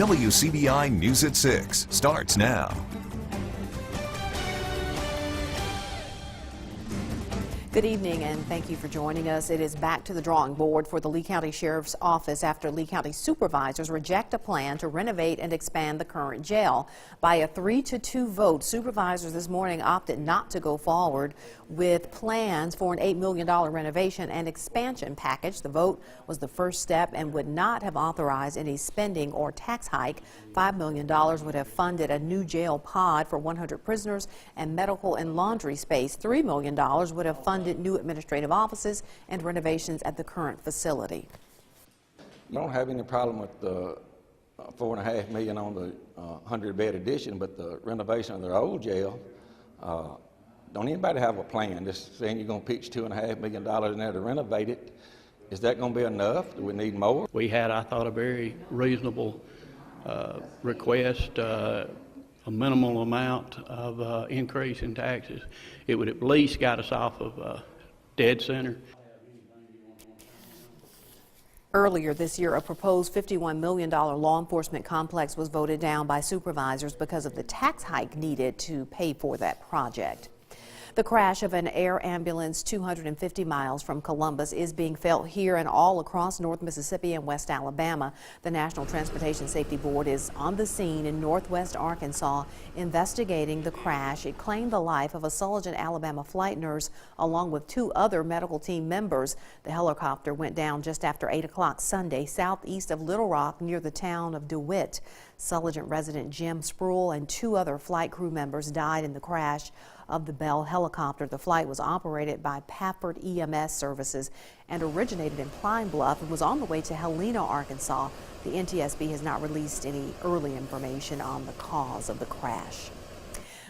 WCBI News at 6 starts now. Good evening and thank you for joining us. It is back to the drawing board for the Lee County Sheriff's Office after Lee County supervisors reject a plan to renovate and expand the current jail. By a 3-2 vote, supervisors this morning opted not to go forward with plans for an $8 million renovation and expansion package. The vote was the first step and would not have authorized any spending or tax hike. $5 million would have funded a new jail pod for 100 prisoners and medical and laundry space. $3 million would have funded new administrative offices and renovations at the current facility. You don't have any problem with the $4.5 million on the 100-bed addition, but the renovation of their old jail, don't anybody have a plan? Just saying you're going to pitch $2.5 million in there to renovate it. Is that going to be enough? Do we need more? We had, I thought, a very reasonable request, a minimal amount of increase in taxes. It would at least got us off of dead center. Earlier this year, a proposed $51 million law enforcement complex was voted down by supervisors because of the tax hike needed to pay for that project. The crash of an air ambulance 250 miles from Columbus is being felt here and all across North Mississippi and West Alabama. The National Transportation Safety Board is on the scene in northwest Arkansas investigating the crash. It claimed the life of a Sulligent, Alabama flight nurse along with 2 other medical team members. The helicopter went down just after 8 o'clock Sunday southeast of Little Rock near the town of DeWitt. Sulligent resident Jim Sproul and 2 other flight crew members died in the crash of the Bell helicopter. The flight was operated by Pafford EMS Services and originated in Pine Bluff and was on the way to Helena, Arkansas. The NTSB has not released any early information on the cause of the crash.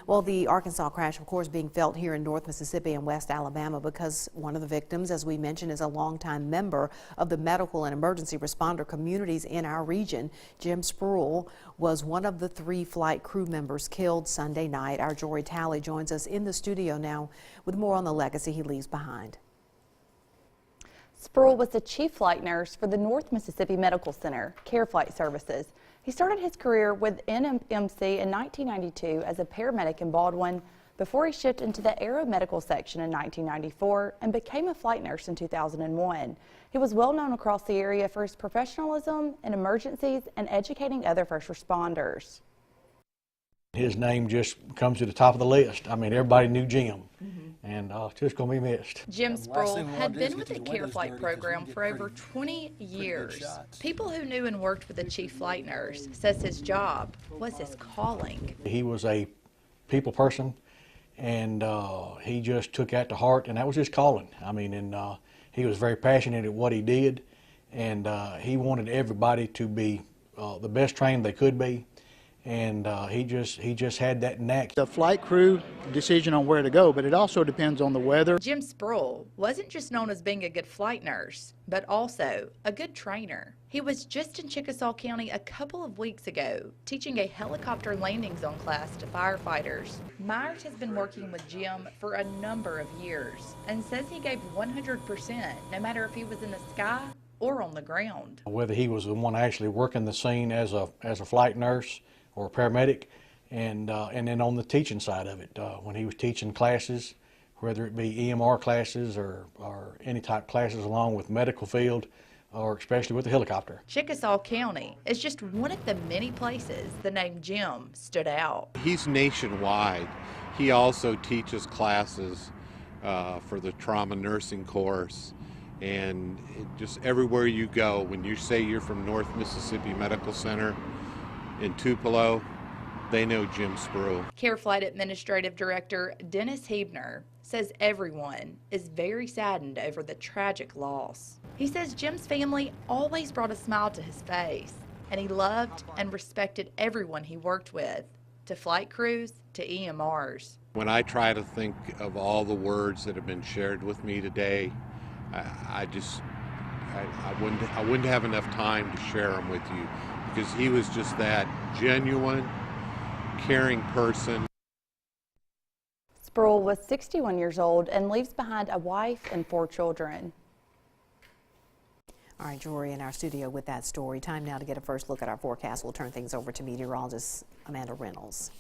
Well, the Arkansas crash, of course, being felt here in North Mississippi and West Alabama because one of the victims, as we mentioned, is a longtime member of the medical and emergency responder communities in our region. Jim Sproul was one of the 3 flight crew members killed Sunday night. Our Jory Talley joins us in the studio now with more on the legacy he leaves behind. Sproul was the chief flight nurse for the North Mississippi Medical Center, Care Flight Services. He started his career with NMC in 1992 as a paramedic in Baldwin before he shifted into the aeromedical section in 1994 and became a flight nurse in 2001. He was well known across the area for his professionalism in emergencies and educating other first responders. His name just comes to the top of the list. I mean, everybody knew Jim, and just going to be missed. Jim Sproul had been with the Care Flight program for over 20 years. People who knew and worked with the chief flight nurse says his job was his calling. He was a people person, and he just took that to heart, and that was his calling. I mean, and he was very passionate at what he did, and he wanted everybody to be the best trained they could be. And he just had that knack. The flight crew decision on where to go, but it also depends on the weather. Jim Sproul wasn't just known as being a good flight nurse, but also a good trainer. He was just in Chickasaw County a couple of weeks ago, teaching a helicopter landing zone class to firefighters. Myers has been working with Jim for a number of years and says he gave 100%, no matter if he was in the sky or on the ground. Whether he was the one actually working the scene as a flight nurse or a paramedic, and then on the teaching side of it, when he was teaching classes, whether it be EMR classes or any type classes along with medical field, or especially with the helicopter. Chickasaw County is just one of the many places the name Jim stood out. He's nationwide. He also teaches classes for the trauma nursing course, and just everywhere you go, when you say you're from North Mississippi Medical Center in Tupelo, they know Jim Sproul. Care Flight Administrative Director Dennis Hebner says everyone is very saddened over the tragic loss. He says Jim's family always brought a smile to his face, and he loved and respected everyone he worked with, to flight crews to EMRs. When I try to think of all the words that have been shared with me today, I wouldn't have enough time to share them with you, because he was just that genuine, caring person. Sproul was 61 years old and leaves behind a wife and 4 children. All right, Jory in our studio with that story. Time now to get a first look at our forecast. We'll turn things over to meteorologist Amanda Reynolds.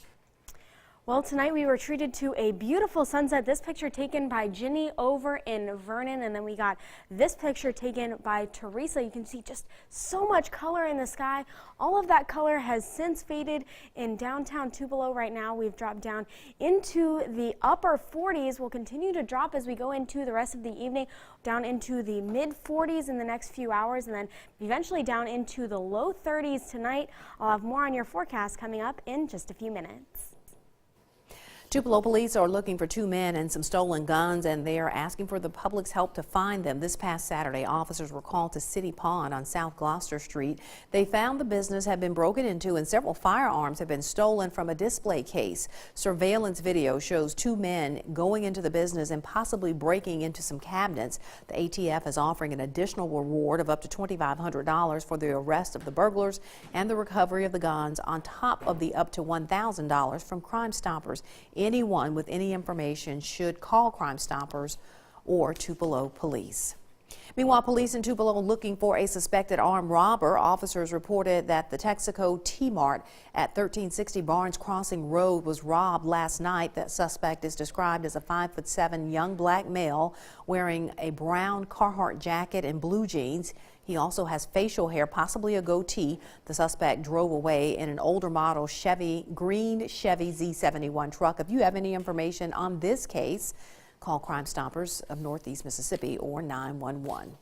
Well, tonight we were treated to a beautiful sunset. This picture taken by Jenny over in Vernon, and then we got this picture taken by Teresa. You can see just so much color in the sky. All of that color has since faded in downtown Tupelo. Right now we've dropped down into the upper 40s. We'll continue to drop as we go into the rest of the evening, down into the mid 40s in the next few hours, and then eventually down into the low 30s tonight. I'll have more on your forecast coming up in just a few minutes. Tupelo police are looking for 2 men and some stolen guns, and they are asking for the public's help to find them. This past Saturday, officers were called to City Pond on South Gloucester Street. They found the business had been broken into and several firearms had been stolen from a display case. Surveillance video shows 2 men going into the business and possibly breaking into some cabinets. The ATF is offering an additional reward of up to $2,500 for the arrest of the burglars and the recovery of the guns, on top of the up to $1,000 from Crime Stoppers. Anyone with any information should call Crime Stoppers or Tupelo Police. Meanwhile, police in Tupelo looking for a suspected armed robber. Officers reported that the Texaco T-Mart at 1360 Barnes Crossing Road was robbed last night. That suspect is described as a 5'7" young black male wearing a brown Carhartt jacket and blue jeans. He also has facial hair, possibly a goatee. The suspect drove away in an older model green Chevy Z71 truck. If you have any information on this case, call Crime Stoppers of Northeast Mississippi or 911.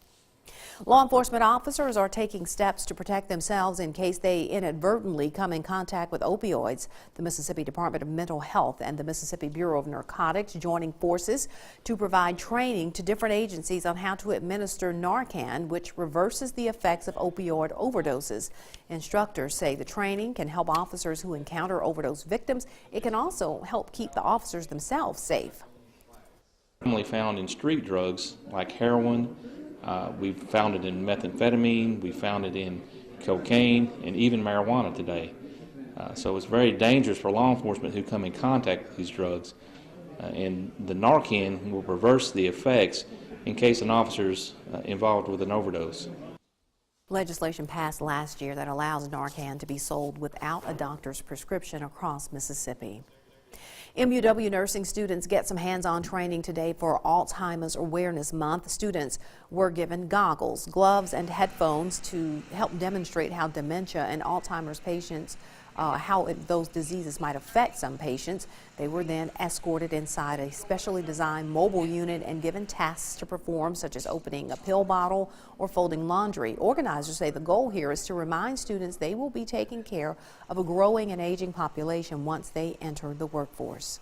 Law enforcement officers are taking steps to protect themselves in case they inadvertently come in contact with opioids. The Mississippi Department of Mental Health and the Mississippi Bureau of Narcotics joining forces to provide training to different agencies on how to administer Narcan, which reverses the effects of opioid overdoses. Instructors say the training can help officers who encounter overdose victims. It can also help keep the officers themselves safe. Commonly found in street drugs like heroin. We've found it in methamphetamine, we found it in cocaine, and even marijuana today. So it's very dangerous for law enforcement who come in contact with these drugs. And the Narcan will reverse the effects in case an officer's involved with an overdose. Legislation passed last year that allows Narcan to be sold without a doctor's prescription across Mississippi. MUW nursing students get some hands-on training today for Alzheimer's Awareness Month. Students were given goggles, gloves, and headphones to help demonstrate how dementia and Alzheimer's patients, those diseases might affect some patients. They were then escorted inside a specially designed mobile unit and given tasks to perform, such as opening a pill bottle or folding laundry. Organizers say the goal here is to remind students they will be taking care of a growing and aging population once they enter the workforce.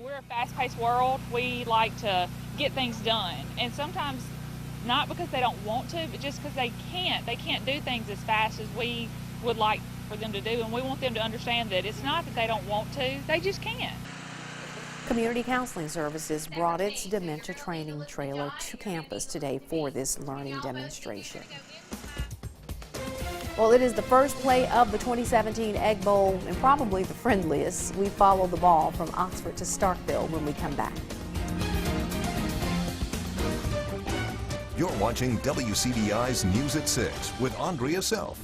We're a fast-paced world. We like to get things done, and sometimes not because they don't want to, but just because they can't. They can't do things as fast as we would like for them to do, and we want them to understand that it's not that they don't want to, they just can't. Community Counseling Services brought its dementia training trailer to campus today for this learning demonstration. Well, it is the first play of the 2017 Egg Bowl and probably the friendliest. We follow the ball from Oxford to Starkville when we come back. You're watching WCBI's News at 6 with Andrea Self.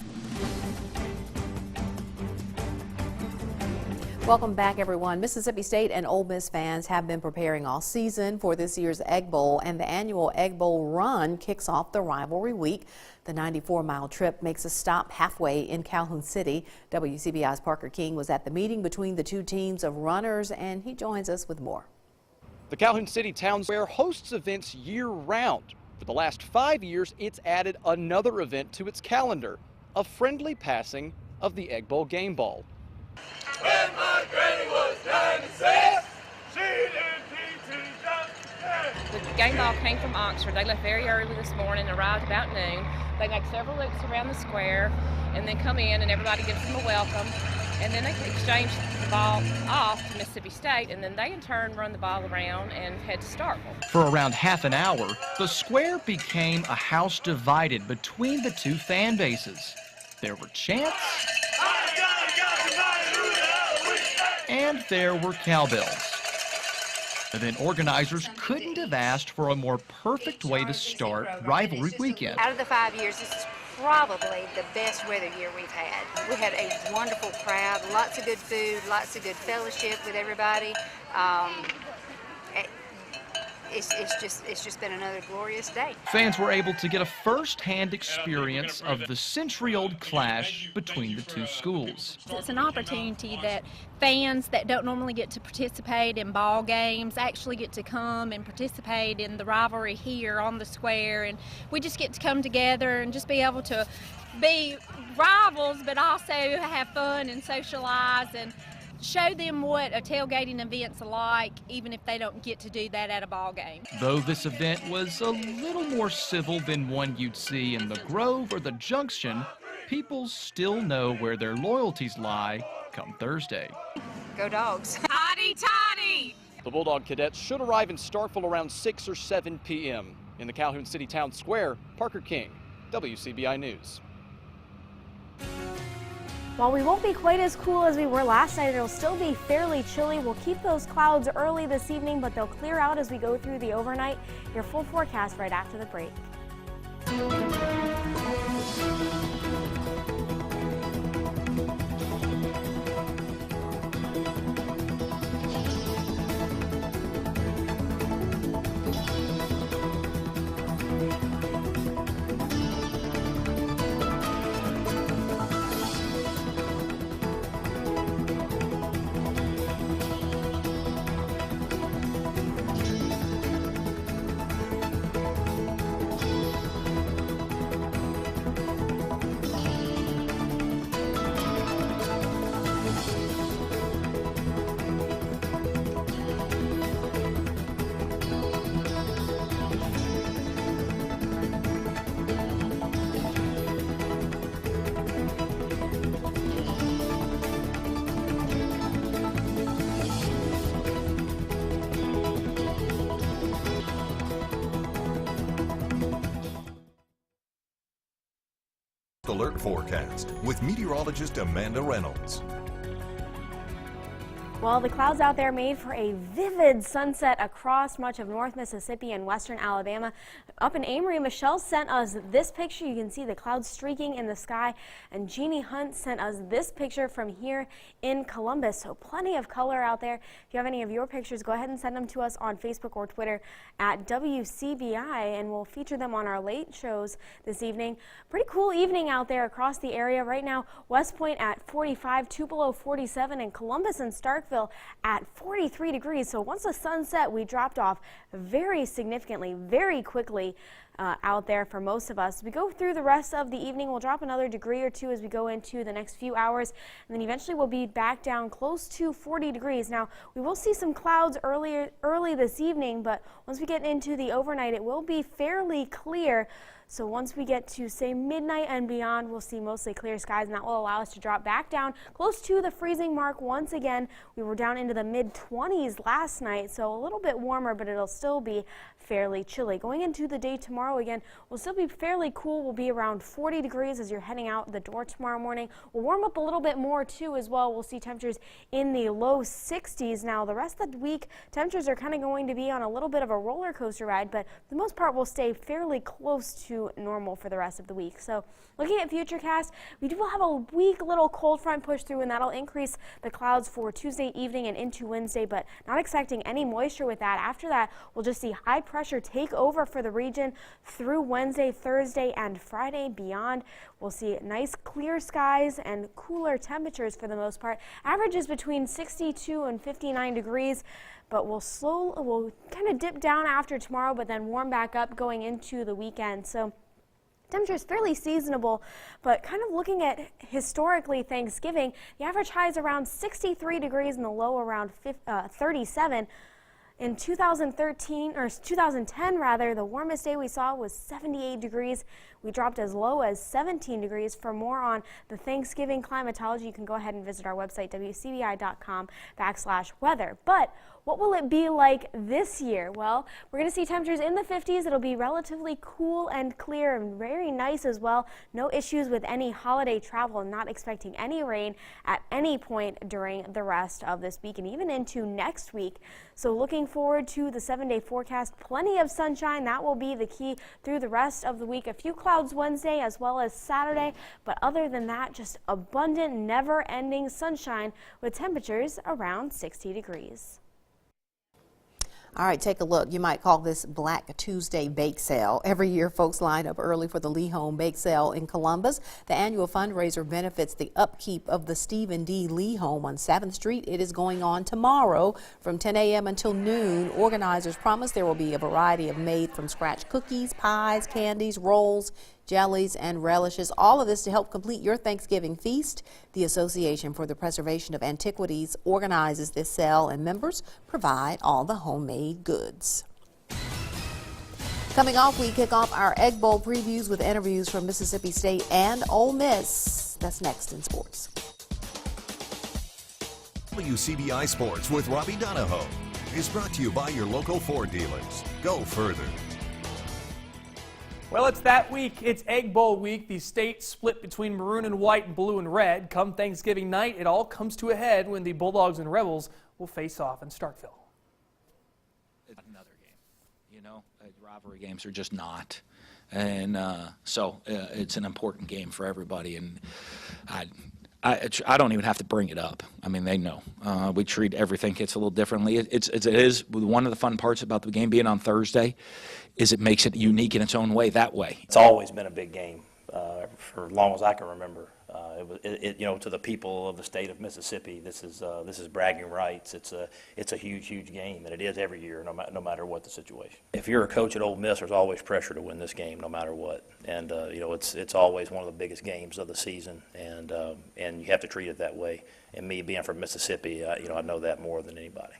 Welcome back, everyone. Mississippi State and Ole Miss fans have been preparing all season for this year's Egg Bowl, and the annual Egg Bowl run kicks off the rivalry week. The 94-mile trip makes a stop halfway in Calhoun City. WCBI's Parker King was at the meeting between the two teams of runners, and he joins us with more. The Calhoun City Town Square hosts events year-round. For the last 5 years, it's added another event to its calendar, a friendly passing of the Egg Bowl game ball. When my granny was 96, she didn't teach me just The game ball came from Oxford. They left very early this morning, arrived about noon. They make several loops around the square and then come in and everybody gives them a welcome. And then they exchange the ball off to Mississippi State, and then they in turn run the ball around and head to Starkville. For around half an hour, the square became a house divided between the two fan bases. There were chants, and there were cowbells. Event organizers couldn't have asked for a more perfect way to start rivalry weekend. Out of the 5 years, this is probably the best weather year we've had. We had a wonderful crowd, lots of good food, lots of good fellowship with everybody. It's just been another glorious day. Fans were able to get a first-hand experience of the century-old clash between the two schools. It's an opportunity that fans that don't normally get to participate in ball games actually get to come and participate in the rivalry here on the square, and we just get to come together and just be able to be rivals but also have fun and socialize and show them what a tailgating event's like, even if they don't get to do that at a ball game. Though this event was a little more civil than one you'd see in the Grove or the Junction, people still know where their loyalties lie come Thursday. Go Dogs. Toddy, Toddy! The Bulldog Cadets should arrive in Starkville around 6 or 7 p.m. In the Calhoun City Town Square, Parker King, WCBI News. While we won't be quite as cool as we were last night, it'll still be fairly chilly. We'll keep those clouds early this evening, but they'll clear out as we go through the overnight. Your full forecast right after the break. Alert forecast with meteorologist Amanda Reynolds. Well, the clouds out there made for a vivid sunset across much of North Mississippi and western Alabama. Up in Amory, Michelle sent us this picture. You can see the clouds streaking in the sky, and Jeannie Hunt sent us this picture from here in Columbus. So plenty of color out there. If you have any of your pictures, go ahead and send them to us on Facebook or Twitter at WCBI, and we'll feature them on our late shows this evening. Pretty cool evening out there across the area. Right now, West Point at 45, Tupelo 47, and Columbus and Starkville at 43 degrees. So once the sun set, we dropped off very significantly, very quickly out there for most of us. As we go through the rest of the evening, we'll drop another degree or two as we go into the next few hours, and then eventually we'll be back down close to 40 degrees. Now, we will see some clouds early this evening, but once we get into the overnight, it will be fairly clear. So once we get to, say, midnight and beyond, we'll see mostly clear skies, and that will allow us to drop back down close to the freezing mark once again. We were down into the mid-20s last night, so a little bit warmer, but it'll still be fairly chilly. Going into the day tomorrow again, we'll still be fairly cool. We'll be around 40 degrees as you're heading out the door tomorrow morning. We'll warm up a little bit more too as well. We'll see temperatures in the low 60s. Now, the rest of the week, temperatures are kind of going to be on a little bit of a roller coaster ride, but for the most part, we'll stay fairly close to normal for the rest of the week. So looking at Futurecast, we do have a weak little cold front push through, and that'll increase the clouds for Tuesday evening and into Wednesday, but not expecting any moisture with that. After that, we'll just see high pressure take over for the region through Wednesday, Thursday, and Friday. Beyond, we'll see nice clear skies and cooler temperatures for the most part. Averages between 62 and 59 degrees. But we'll kind of dip down after tomorrow, but then warm back up going into the weekend. So temperature is fairly seasonable, but kind of looking at historically Thanksgiving, the average high is around 63 degrees and the low around 37. In 2010 rather, the warmest day we saw was 78 degrees. We dropped as low as 17 degrees. For more on the Thanksgiving climatology, you can go ahead and visit our website, WCBI.com/weather. But what will it be like this year? Well, we're going to see temperatures in the 50s. It'll be relatively cool and clear and very nice as well. No issues with any holiday travel. Not expecting any rain at any point during the rest of this week and even into next week. So looking forward to the 7-day forecast. Plenty of sunshine. That will be the key through the rest of the week. A few clouds Wednesday as well as Saturday. But other than that, just abundant, never-ending sunshine with temperatures around 60 degrees. All right, take a look. You might call this Black Tuesday Bake Sale. Every year, folks line up early for the Lee Home Bake Sale in Columbus. The annual fundraiser benefits the upkeep of the Stephen D. Lee Home on 7th Street. It is going on tomorrow from 10 a.m. until noon. Organizers promise there will be a variety of made-from-scratch cookies, pies, candies, rolls, jellies, and relishes. All of this to help complete your Thanksgiving feast. The Association for the Preservation of Antiquities organizes this sale, and members provide all the homemade goods. Coming off, we kick off our Egg Bowl previews with interviews from Mississippi State and Ole Miss. That's next in sports. WCBI Sports with Robbie Donahoe is brought to you by your local Ford dealers. Go further. Well, it's that week. It's Egg Bowl week. The state split between maroon and white and blue and red. Come Thanksgiving night, it all comes to a head when the Bulldogs and Rebels will face off in Starkville. It's another game. You know, rivalry games are just not. And so it's an important game for everybody. And I don't even have to bring it up. I mean, they know. We treat everything hits a little differently. It is one of the fun parts about the game being on Thursday is it makes it unique in its own way that way. It's always been a big game for as long as I can remember. You know, to the people of the state of Mississippi, this is bragging rights. It's a huge game, and it is every year, no matter what the situation. If you're a coach at Ole Miss, there's always pressure to win this game, no matter what. And you know, it's always one of the biggest games of the season, and you have to treat it that way. And me being from Mississippi, you know, I know that more than anybody.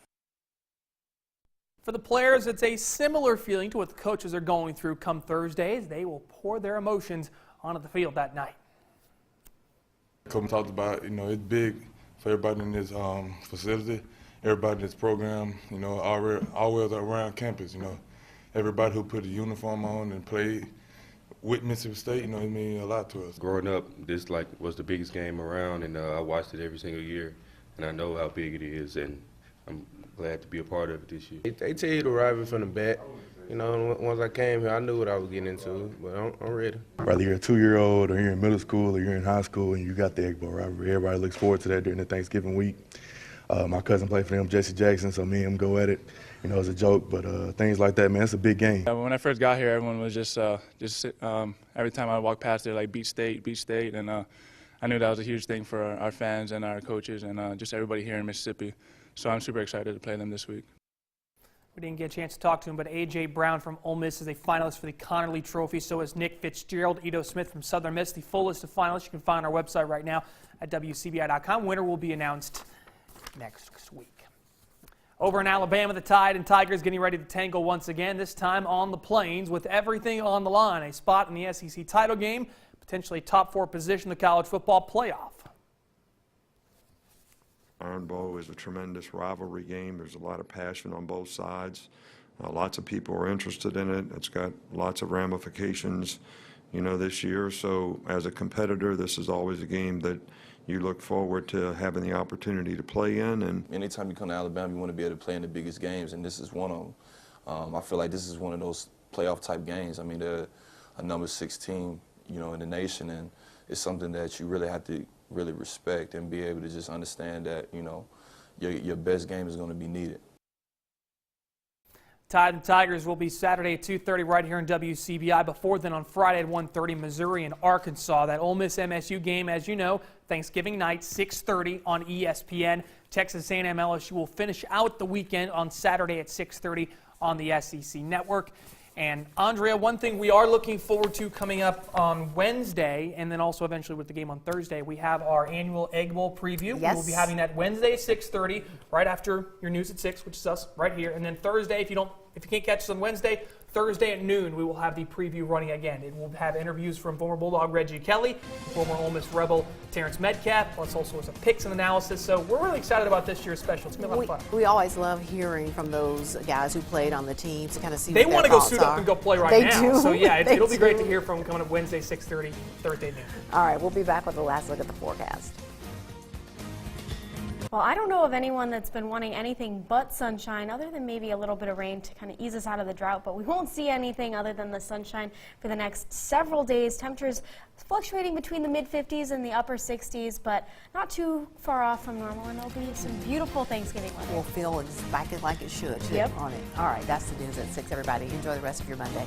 For the players, it's a similar feeling to what the coaches are going through come Thursday as they will pour their emotions onto the field that night. Coach talked about, you know, it's big for everybody in this facility, everybody in this program, you know, always around campus, you know. Everybody who put a uniform on and played with Mississippi State, you know, it means a lot to us. Growing up, this was the biggest game around, and I watched it every single year, and I know how big it is, and I'm glad to be a part of it this year. They tell you to rival from the back. You know, once I came here, I knew what I was getting into, but I'm ready. Whether you're a 2-year-old or you're in middle school or you're in high school and you got the Egg Bowl rivalry, everybody looks forward to that during the Thanksgiving week. My cousin played for them, Jesse Jackson, so me and him go at it. You know, it's a joke, but things like that, man, it's a big game. When I first got here, everyone was just every time I walked past there, like beat state, and I knew that was a huge thing for our fans and our coaches and just everybody here in Mississippi. So I'm super excited to play them this week. We didn't get a chance to talk to him, but A.J. Brown from Ole Miss is a finalist for the Connerly Trophy. So is Nick Fitzgerald, Ito Smith from Southern Miss. The full list of finalists you can find on our website right now at WCBI.com. Winner will be announced next week. Over in Alabama, the Tide and Tigers getting ready to tangle once again, this time on the Plains with everything on the line. A spot in the SEC title game, potentially top 4 position in the college football playoff. Iron Bowl is a tremendous rivalry game. There's a lot of passion on both sides. Lots of people are interested in it. It's got lots of ramifications, you know, this year. So as a competitor, this is always a game that you look forward to having the opportunity to play in. And anytime you come to Alabama, you want to be able to play in the biggest games, and this is one of them. I feel like this is one of those playoff type games. I mean, they're a number 6 team, you know, in the nation, and it's something that you really have to really respect and be able to just understand that, you know, your best game is going to be needed. Tide and Tigers will be Saturday at 2:30 right here in WCBI. Before then on Friday at 1:30, Missouri and Arkansas. That Ole Miss MSU game, as you know, Thanksgiving night, 6:30 on ESPN. Texas A&M LSU will finish out the weekend on Saturday at 6:30 on the SEC Network. And Andrea, one thing we are looking forward to coming up on Wednesday, and then also eventually with the game on Thursday, we have our annual Egg Bowl preview. Yes. We will be having that Wednesday at 6:30, right after your news at 6, which is us right here. And then Thursday, if you don't If you can't catch us on Wednesday, Thursday at noon, we will have the preview running again. It will have interviews from former Bulldog Reggie Kelly, former Ole Miss Rebel Terrence Metcalf, plus all sorts of picks and analysis. So we're really excited about this year's special. It's going to be a lot of fun. We always love hearing from those guys who played on the teams to kind of see they what want their to go suit thoughts up are. and go play right They now. do. So yeah, it'll be great to do. hear from them coming up Wednesday, 6:30, Thursday noon. All right, we'll be back with the last look at the forecast. Well, I don't know of anyone that's been wanting anything but sunshine, other than maybe a little bit of rain to kind of ease us out of the drought, but we won't see anything other than the sunshine for the next several days. Temperatures fluctuating between the mid-50s and the upper 60s, but not too far off from normal, and there'll be some beautiful Thanksgiving weather. We'll feel back like it should Yep. on it. All right, that's the news at 6, everybody. Enjoy the rest of your Monday.